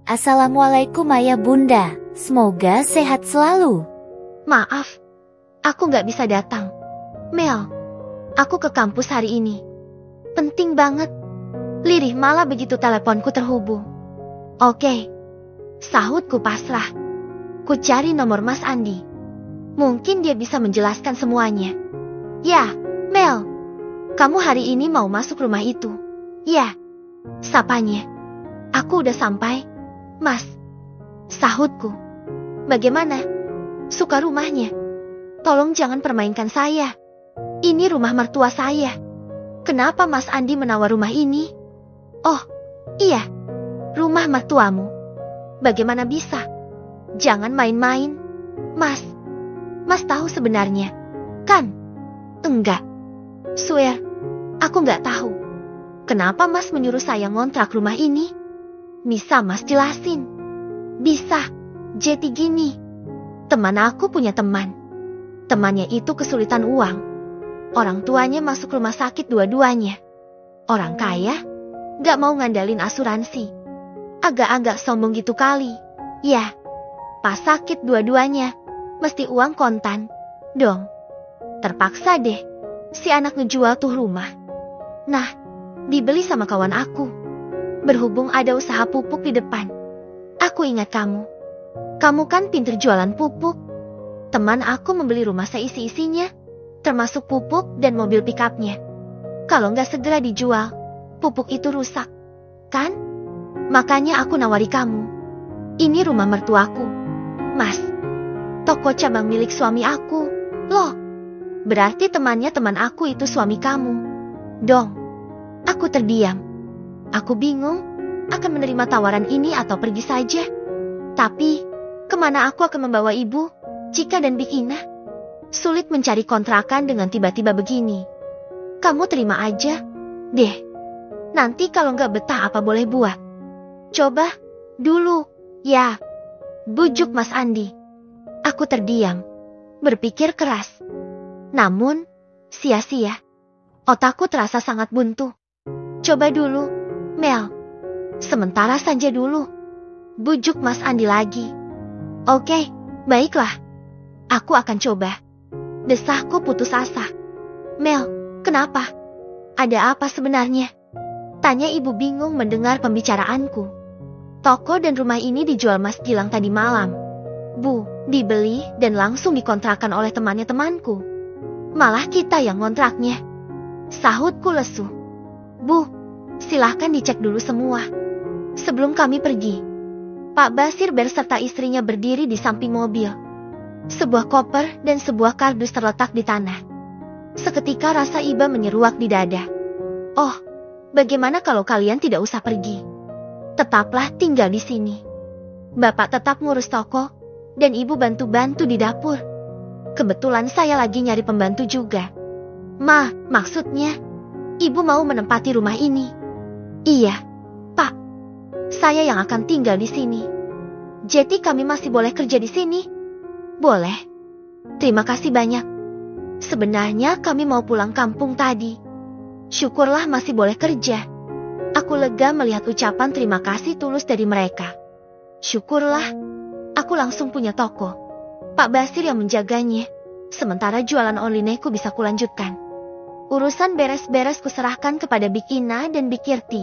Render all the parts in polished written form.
Assalamualaikum ayah bunda, semoga sehat selalu. Maaf, aku nggak bisa datang. Mel, aku ke kampus hari ini. Penting banget. Lirih malah begitu teleponku terhubung. Oke, sahutku pasrah. Ku cari nomor Mas Andi. Mungkin dia bisa menjelaskan semuanya. Ya, Mel, kamu hari ini mau masuk rumah itu? Ya, sapanya. Aku udah sampai, Mas. Sahutku. Bagaimana? Suka rumahnya? Tolong jangan permainkan saya. Ini rumah mertua saya. Kenapa Mas Andi menawar rumah ini? Oh, iya. Rumah mertuamu. Bagaimana bisa? Jangan main-main, Mas. Mas tahu sebenarnya, kan? Enggak. Swear, aku nggak tahu. Kenapa Mas menyuruh saya ngontrak rumah ini? Bisa Mas jelasin? Bisa. Jadi gini. Teman aku punya teman. Temannya itu kesulitan uang. Orang tuanya masuk rumah sakit dua-duanya. Orang kaya, gak mau ngandalin asuransi. Agak-agak sombong gitu kali. Ya, pas sakit dua-duanya, mesti uang kontan. Dong. Terpaksa deh, si anak ngejual tuh rumah. Nah, dibeli sama kawan aku. Berhubung ada usaha pupuk di depan. Aku ingat kamu. Kamu kan pinter jualan pupuk. Teman aku membeli rumah seisi-isinya, termasuk pupuk dan mobil pikapnya. Kalau nggak segera dijual, pupuk itu rusak. Kan? Makanya aku nawari kamu. Ini rumah mertuaku. Mas, toko cabang milik suami aku. Loh, berarti temannya teman aku itu suami kamu. Dong. Aku terdiam. Aku bingung akan menerima tawaran ini atau pergi saja. Tapi, kemana aku akan membawa ibu, Cika dan Bikina? Sulit mencari kontrakan dengan tiba-tiba begini. Kamu terima aja, deh. Nanti kalau nggak betah apa boleh buat. Coba, dulu, ya. Bujuk Mas Andi. Aku terdiam, berpikir keras. Namun, sia-sia. Otakku terasa sangat buntu. Coba dulu, Mel. Sementara saja dulu. Bujuk Mas Andi lagi. Oke, baiklah. Aku akan coba. Desahku putus asa. Mel, kenapa? Ada apa sebenarnya? Tanya ibu bingung mendengar pembicaraanku. Toko dan rumah ini dijual Mas Gilang tadi malam. Bu, dibeli dan langsung dikontrakan oleh temannya-temanku. Malah kita yang ngontraknya. Sahutku lesu. Bu, silahkan dicek dulu semua. Sebelum kami pergi. Pak Basir berserta istrinya berdiri di samping mobil. Sebuah koper dan sebuah kardus terletak di tanah. Seketika rasa iba menyeruak di dada. Oh, bagaimana kalau kalian tidak usah pergi? Tetaplah tinggal di sini. Bapak tetap ngurus toko, dan ibu bantu-bantu di dapur. Kebetulan saya lagi nyari pembantu juga. Ma, maksudnya, ibu mau menempati rumah ini? Iya, Pak. Saya yang akan tinggal di sini. Jadi kami masih boleh kerja di sini? Boleh. Terima kasih banyak. Sebenarnya kami mau pulang kampung tadi. Syukurlah masih boleh kerja. Aku lega melihat ucapan terima kasih tulus dari mereka. Syukurlah, aku langsung punya toko. Pak Basir yang menjaganya. Sementara jualan onlineku bisa kulanjutkan. Urusan beres-beres kuserahkan kepada Bikina dan Bikirti,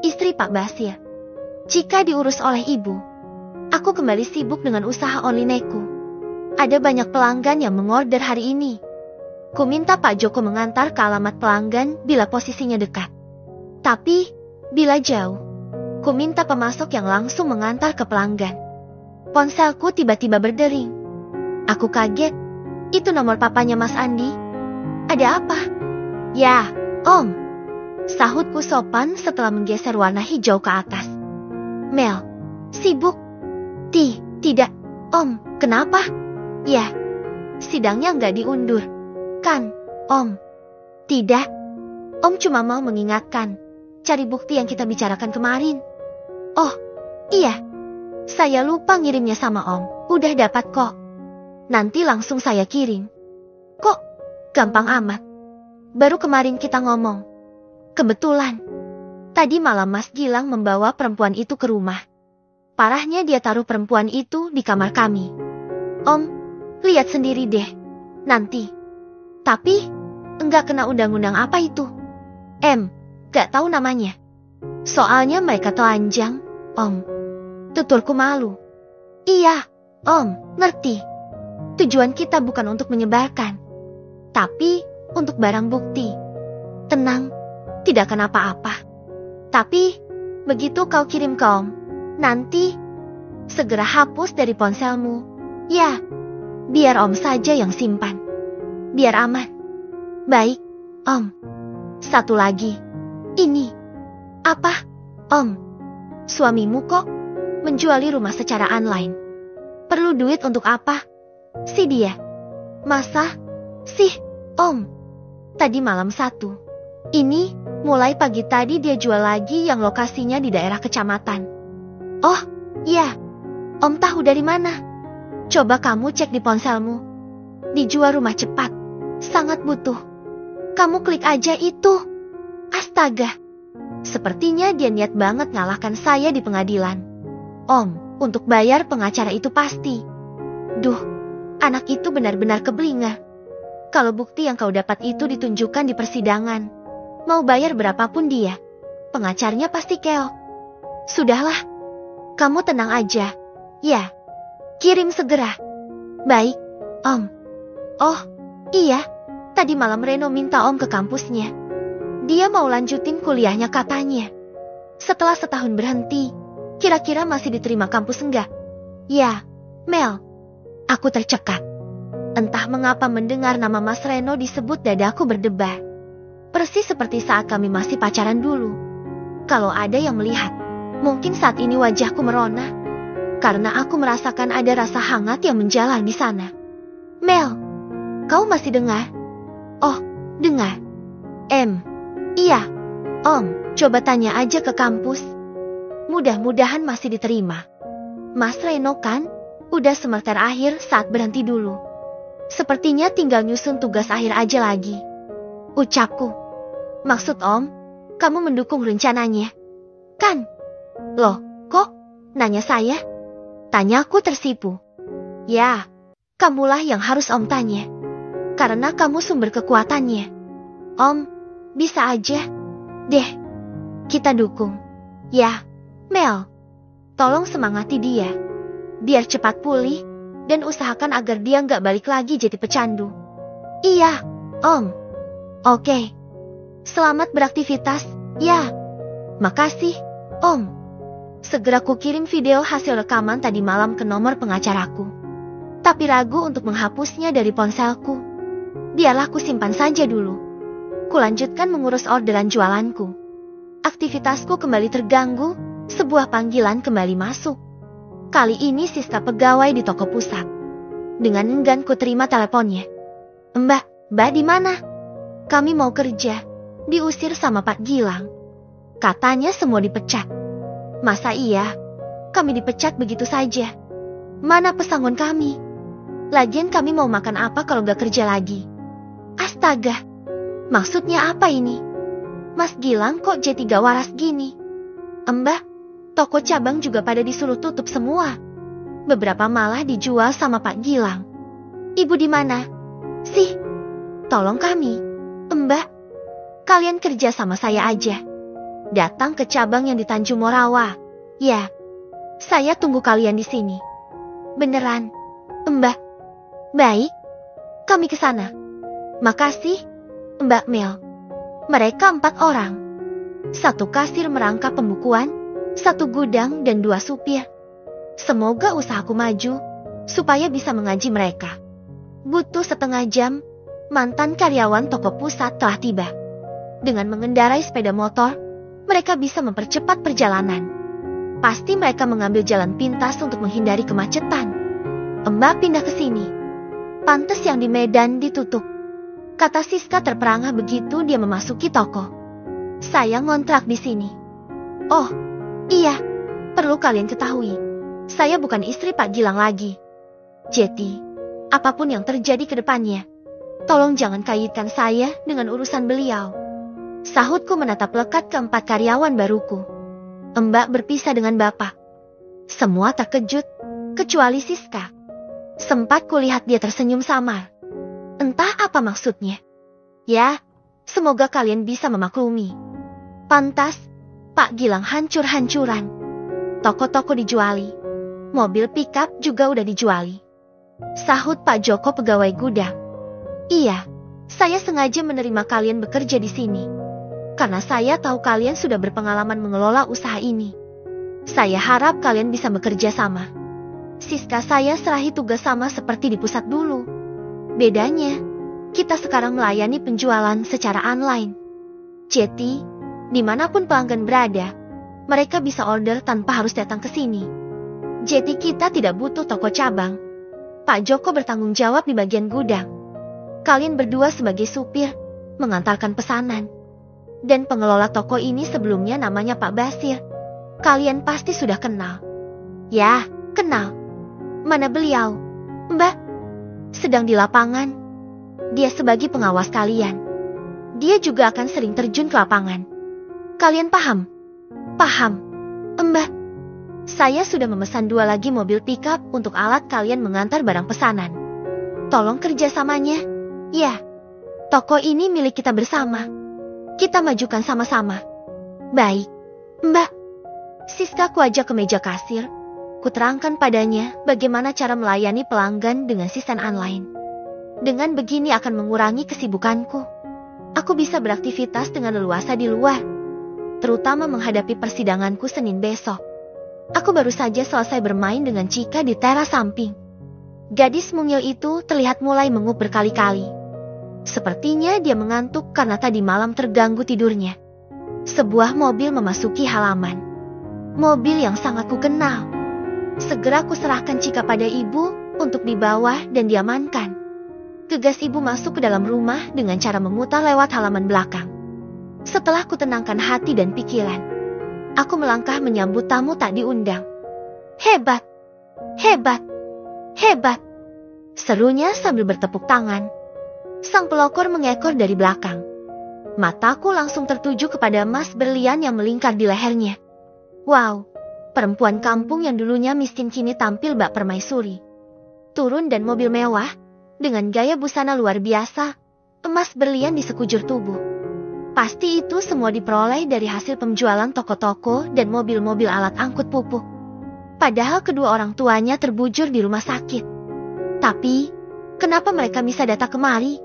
istri Pak Basir. Jika diurus oleh ibu, aku kembali sibuk dengan usaha onlineku. Ada banyak pelanggan yang mengorder hari ini. Ku minta Pak Joko mengantar ke alamat pelanggan bila posisinya dekat. Tapi, bila jauh, ku minta pemasok yang langsung mengantar ke pelanggan. Ponselku tiba-tiba berdering. Aku kaget. Itu nomor papanya Mas Andi. Ada apa? Ya, Om. Sahutku sopan setelah menggeser warna hijau ke atas. Mel, sibuk? Tidak, Om. Kenapa? Ya, sidangnya nggak diundur. Kan, Om? Tidak. Om cuma mau mengingatkan. Cari bukti yang kita bicarakan kemarin. Oh, iya. Saya lupa ngirimnya sama Om. Udah dapat kok. Nanti langsung saya kirim. Kok gampang amat? Baru kemarin kita ngomong. Kebetulan. Tadi malam Mas Gilang membawa perempuan itu ke rumah. Parahnya dia taruh perempuan itu di kamar kami. Om, lihat sendiri deh. Nanti. Tapi, enggak kena undang-undang apa itu? Gak tahu namanya. Soalnya mereka telanjang, Om. Tuturku malu. Iya, Om, ngerti. Tujuan kita bukan untuk menyebarkan, tapi untuk barang bukti. Tenang, tidak akan apa-apa. Tapi, begitu kau kirim ke Om, nanti segera hapus dari ponselmu. Ya, biar Om saja yang simpan. Biar aman. Baik, Om. Satu lagi. Ini. Apa, Om? Suamimu kok menjuali rumah secara online. Perlu duit untuk apa? Si dia. Masa? Sih, Om. Tadi malam 1. Ini, mulai pagi tadi dia jual lagi yang lokasinya di daerah kecamatan. Oh, iya. Om tahu dari mana? Coba kamu cek di ponselmu. Dijual rumah cepat. Sangat butuh. Kamu klik aja itu. Astaga. Sepertinya dia niat banget ngalahkan saya di pengadilan. Om, untuk bayar pengacara itu pasti. Duh, anak itu benar-benar keblinger. Kalau bukti yang kau dapat itu ditunjukkan di persidangan, mau bayar berapapun dia, pengacaranya pasti keok. Sudahlah, kamu tenang aja. Ya, kirim segera. Baik, Om. Oh, iya, tadi malam Reno minta Om ke kampusnya. Dia mau lanjutin kuliahnya katanya. Setelah setahun berhenti, kira-kira masih diterima kampus enggak? Ya, Mel. Aku tercekat. Entah mengapa mendengar nama Mas Reno disebut dadaku berdebar. Persis seperti saat kami masih pacaran dulu. Kalau ada yang melihat, mungkin saat ini wajahku merona. Karena aku merasakan ada rasa hangat yang menjalar di sana. Mel, kau masih dengar? Oh, dengar. Iya, Om, coba tanya aja ke kampus. Mudah-mudahan masih diterima. Mas Reno kan, udah semester akhir saat berhenti dulu. Sepertinya tinggal nyusun tugas akhir aja lagi. Ucapku. Maksud Om, kamu mendukung rencananya? Kan? Loh, kok nanya saya? Tanyaku tersipu. Ya, kamulah yang harus Om tanya. Karena kamu sumber kekuatannya. Om, bisa aja. Deh, kita dukung. Ya, Mel. Tolong semangati dia. Biar cepat pulih, dan usahakan agar dia nggak balik lagi jadi pecandu. Iya, Om. Oke. Selamat beraktivitas, ya. Makasih, Om. Segera kukirim video hasil rekaman tadi malam ke nomor pengacaraku. Tapi ragu untuk menghapusnya dari ponselku. Biarlah ku simpan saja dulu. Kulanjutkan mengurus orderan jualanku. Aktivitasku kembali terganggu, sebuah panggilan kembali masuk. Kali ini Siska pegawai di toko pusat. Dengan enggan ku terima teleponnya. Mbak di mana? Kami mau kerja. Diusir sama Pak Gilang. Katanya semua dipecat. Masa iya? Kami dipecat begitu saja. Mana pesangon kami? Lagian kami mau makan apa kalau gak kerja lagi? Astaga. Maksudnya apa ini? Mas Gilang kok jadi gak waras gini? Mbak, toko cabang juga pada disuruh tutup semua. Beberapa malah dijual sama Pak Gilang. Ibu di mana? Sih, tolong kami. Mbak, kalian kerja sama saya aja. Datang ke cabang yang di Tanjung Morawa. Ya, saya tunggu kalian di sini. Beneran, Mbak. Baik, kami ke sana. Makasih, Mbak Mel. Mereka 4 orang. 1 kasir merangkap pembukuan, 1 gudang dan 2 supir. Semoga usahaku maju, supaya bisa mengaji mereka. Butuh setengah jam, mantan karyawan toko pusat telah tiba. Dengan mengendarai sepeda motor, mereka bisa mempercepat perjalanan. Pasti mereka mengambil jalan pintas untuk menghindari kemacetan. Mbak pindah ke sini. Pantes yang di Medan ditutup. Kata Siska terperangah begitu dia memasuki toko. Saya ngontrak di sini. Oh, iya. Perlu kalian ketahui. Saya bukan istri Pak Gilang lagi. Jadi, apapun yang terjadi ke depannya, tolong jangan kaitkan saya dengan urusan beliau. Sahutku menatap lekat ke 4 karyawan baruku. Mbak berpisah dengan Bapak. Semua terkejut, kecuali Siska. Sempat kulihat dia tersenyum samar. Entah apa maksudnya. Ya, semoga kalian bisa memaklumi. Pantas, Pak Gilang hancur-hancuran. Toko-toko dijuali. Mobil pickup juga udah dijuali. Sahut Pak Joko pegawai gudang. Iya, saya sengaja menerima kalian bekerja di sini. Karena saya tahu kalian sudah berpengalaman mengelola usaha ini. Saya harap kalian bisa bekerja sama. Siska saya serahi tugas sama seperti di pusat dulu. Bedanya, kita sekarang melayani penjualan secara online. Jadi, dimanapun pelanggan berada, mereka bisa order tanpa harus datang ke sini. Jadi kita tidak butuh toko cabang. Pak Joko bertanggung jawab di bagian gudang. Kalian berdua sebagai supir, mengantarkan pesanan. Dan pengelola toko ini sebelumnya namanya Pak Basir. Kalian pasti sudah kenal. Ya, kenal. Mana beliau? Mbak? Sedang di lapangan. Dia sebagai pengawas kalian. Dia juga akan sering terjun ke lapangan. Kalian paham? Paham. Mbak, saya sudah memesan 2 lagi mobil pickup untuk alat kalian mengantar barang pesanan. Tolong kerjasamanya. Ya, toko ini milik kita bersama. Kita majukan sama-sama. Baik, Mbak. Siska kuajak ke meja kasir. Kuterangkan padanya bagaimana cara melayani pelanggan dengan sistem online. Dengan begini akan mengurangi kesibukanku. Aku bisa beraktivitas dengan leluasa di luar. Terutama menghadapi persidanganku Senin besok. Aku baru saja selesai bermain dengan Cika di teras samping. Gadis mungil itu terlihat mulai mengup berkali-kali. Sepertinya dia mengantuk karena tadi malam terganggu tidurnya. Sebuah mobil memasuki halaman. Mobil yang sangat kukenal. Segera kuserahkan Cika pada ibu untuk dibawa dan diamankan. Gegas ibu masuk ke dalam rumah dengan cara memutar lewat halaman belakang. Setelah kutenangkan hati dan pikiran, aku melangkah menyambut tamu tak diundang. Hebat, hebat, hebat, serunya sambil bertepuk tangan. Sang pelokor mengekor dari belakang. Mataku langsung tertuju kepada emas berlian yang melingkar di lehernya. Wow, perempuan kampung yang dulunya miskin kini tampil bak permaisuri. Turun dan mobil mewah, dengan gaya busana luar biasa, emas berlian di sekujur tubuh. Pasti itu semua diperoleh dari hasil penjualan toko-toko dan mobil-mobil alat angkut pupuk. Padahal kedua orang tuanya terbujur di rumah sakit. Tapi, kenapa mereka bisa datang kemari?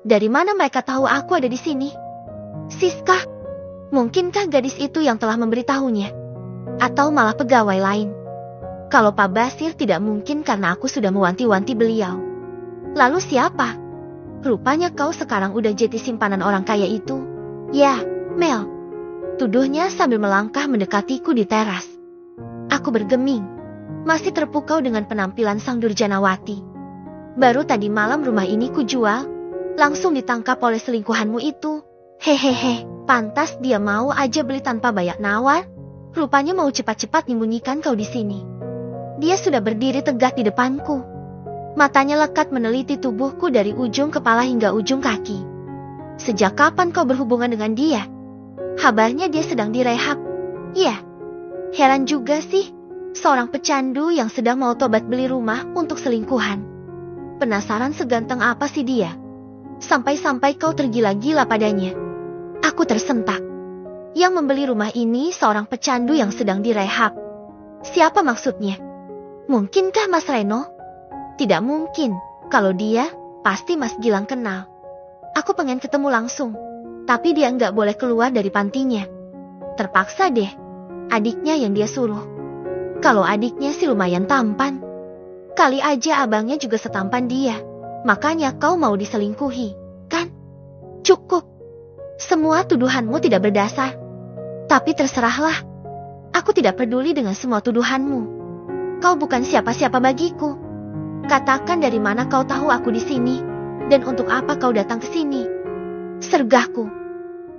Dari mana mereka tahu aku ada di sini? Siska, mungkinkah gadis itu yang telah memberitahunya? Atau malah pegawai lain? Kalau Pak Basir tidak mungkin karena aku sudah mewanti-wanti beliau. Lalu siapa? Rupanya kau sekarang udah jadi simpanan orang kaya itu. Ya, Mel. Tuduhnya sambil melangkah mendekatiku di teras. Aku bergeming. Masih terpukau dengan penampilan sang Durjanawati. Baru tadi malam rumah ini kujual. Langsung ditangkap oleh selingkuhanmu itu. Hehehe, pantas dia mau aja beli tanpa bayar nawar. Rupanya mau cepat-cepat menyembunyikan kau di sini. Dia sudah berdiri tegak di depanku. Matanya lekat meneliti tubuhku dari ujung kepala hingga ujung kaki. Sejak kapan kau berhubungan dengan dia? Kabarnya dia sedang direhab. Iya. Heran juga sih. Seorang pecandu yang sedang mau tobat beli rumah untuk selingkuhan. Penasaran seganteng apa sih dia? Sampai-sampai kau tergila-gila padanya. Aku tersentak. Yang membeli rumah ini seorang pecandu yang sedang direhab. Siapa maksudnya? Mungkinkah Mas Reno? Tidak mungkin. Kalau dia, pasti Mas Gilang kenal. Aku pengen ketemu langsung. Tapi dia nggak boleh keluar dari pantinya. Terpaksa deh. Adiknya yang dia suruh. Kalau adiknya sih lumayan tampan. Kali aja abangnya juga setampan dia. Makanya kau mau diselingkuhi, kan? Cukup. Semua tuduhanmu tidak berdasar. Tapi terserahlah. Aku tidak peduli dengan semua tuduhanmu. Kau bukan siapa-siapa bagiku. Katakan dari mana kau tahu aku di sini. Dan untuk apa kau datang ke sini? Sergahku.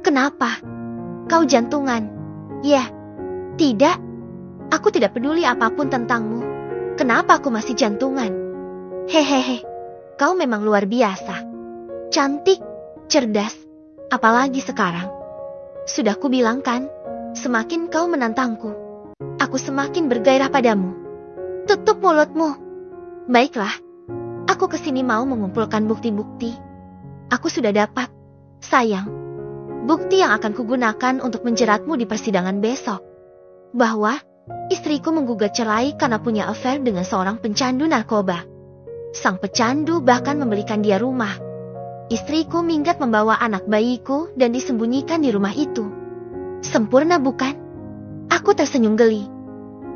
Kenapa? Kau jantungan. Ya. Tidak. Aku tidak peduli apapun tentangmu. Kenapa aku masih jantungan? Hehehe. Kau memang luar biasa. Cantik, cerdas. Apalagi sekarang. Sudah kubilang kan, semakin kau menantangku, aku semakin bergairah padamu. Tutup mulutmu. Baiklah, aku kesini mau mengumpulkan bukti-bukti. Aku sudah dapat, sayang. Bukti yang akan kugunakan untuk menjeratmu di persidangan besok. Bahwa istriku menggugat cerai karena punya affair dengan seorang pencandu narkoba. Sang pecandu bahkan membelikan dia rumah. Istriku minggat membawa anak bayiku dan disembunyikan di rumah itu. Sempurna bukan? Aku tersenyum geli.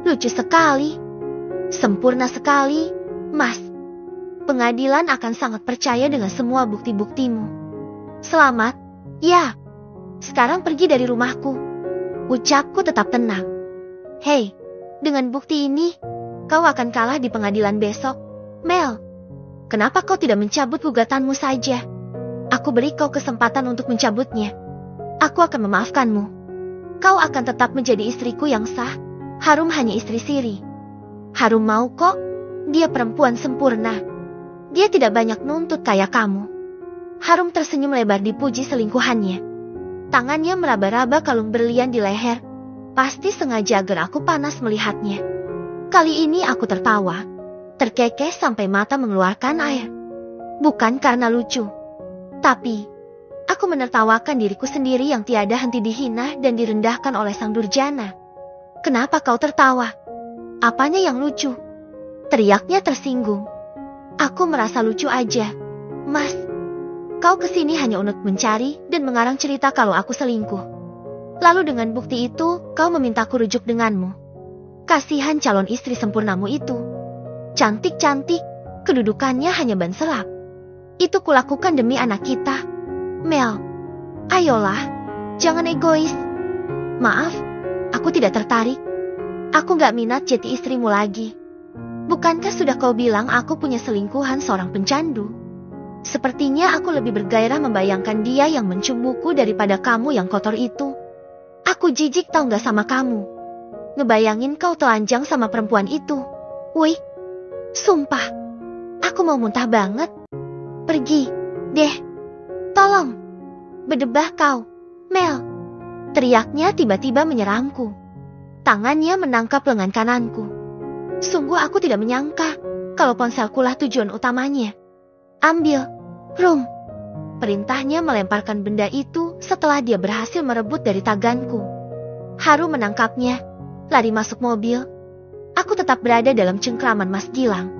Lucu sekali. Sempurna sekali, Mas. Pengadilan akan sangat percaya dengan semua bukti-buktimu. Selamat, ya. Sekarang pergi dari rumahku. Ucapku tetap tenang. Hei, dengan bukti ini, kau akan kalah di pengadilan besok. Mel, kenapa kau tidak mencabut gugatanmu saja? Aku beri kau kesempatan untuk mencabutnya. Aku akan memaafkanmu. Kau akan tetap menjadi istriku yang sah. Harum hanya istri siri. Harum mau kok. Dia perempuan sempurna. Dia tidak banyak nuntut kayak kamu. Harum tersenyum lebar dipuji selingkuhannya. Tangannya meraba-raba kalung berlian di leher. Pasti sengaja agar aku panas melihatnya. Kali ini aku tertawa. Terkekeh sampai mata mengeluarkan air. Bukan karena lucu. Tapi, aku menertawakan diriku sendiri yang tiada henti dihina dan direndahkan oleh sang durjana. Kenapa kau tertawa? Apanya yang lucu? Teriaknya tersinggung. Aku merasa lucu aja. Mas, kau kesini hanya untuk mencari dan mengarang cerita kalau aku selingkuh. Lalu dengan bukti itu, kau memintaku rujuk denganmu. Kasihan calon istri sempurnamu itu. Cantik-cantik, kedudukannya hanya ban serap. Itu kulakukan demi anak kita. Mel, ayolah, jangan egois. Maaf, aku tidak tertarik. Aku gak minat jadi istrimu lagi. Bukankah sudah kau bilang aku punya selingkuhan seorang pencandu? Sepertinya aku lebih bergairah membayangkan dia yang mencumbuku daripada kamu yang kotor itu. Aku jijik tau gak sama kamu. Ngebayangin kau telanjang sama perempuan itu. Wih, sumpah, aku mau muntah banget. Pergi, deh. Tolong. Berdebah kau, Mel. Teriaknya tiba-tiba menyerangku. Tangannya menangkap lengan kananku. Sungguh aku tidak menyangka kalau ponselkulah tujuan utamanya. Ambil, Rum. Perintahnya melemparkan benda itu setelah dia berhasil merebut dari tanganku. Haru menangkapnya, lari masuk mobil. Aku tetap berada dalam cengkraman Mas Gilang.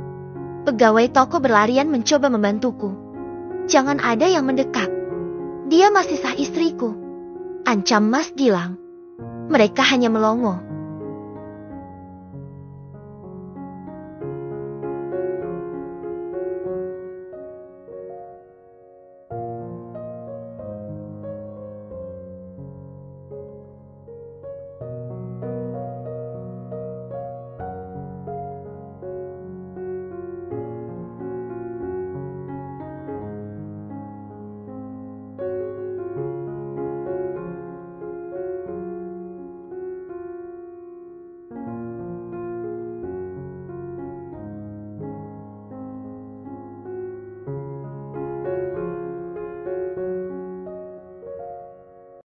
Pegawai toko berlarian mencoba membantuku. Jangan ada yang mendekat. Dia masih sah istriku. Ancam Mas Gilang. Mereka hanya melongo.